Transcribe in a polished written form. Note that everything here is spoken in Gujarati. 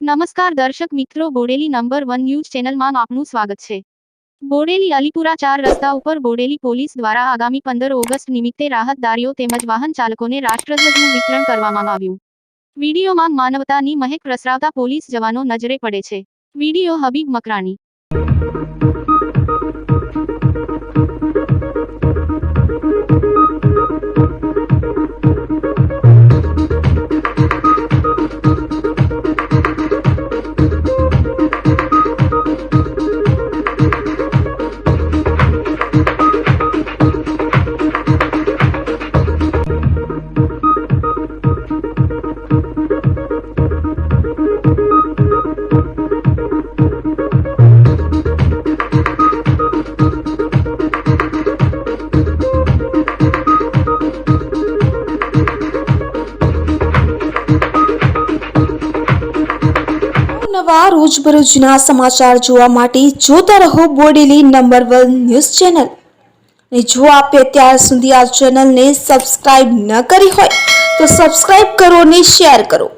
નમસ્કાર દર્શક મિત્રો, બોડેલી નંબર 1 ન્યૂઝ ચેનલમાં આપનું સ્વાગત છે। બોડેલી અલીપુરા 4 રસ્તા ઉપર બોડેલી પોલીસ દ્વારા આગામી 15 ઓગસ્ટ નિમિત્તે રાહતદારીઓ તેમજ વાહન ચાલકોને રાષ્ટ્રધ્વજનું વિતરણ કરવામાં આવ્યું। વિડીયોમાં માનવતાની મહેક પ્રસરાવતા પોલીસ જવાનો નજરે પડે છે। વિડીયો હબીબ મકરાણી। નવા રોજબરોજના સમાચાર જોવા માટે જોતા રહો બોડેલી નંબર 1 ન્યૂઝ ચેનલ। અને જો આપે અત્યાર સુધી આ ચેનલને સબસ્ક્રાઇબ ન કરી હોય તો સબસ્ક્રાઇબ કરો અને શેર કરો।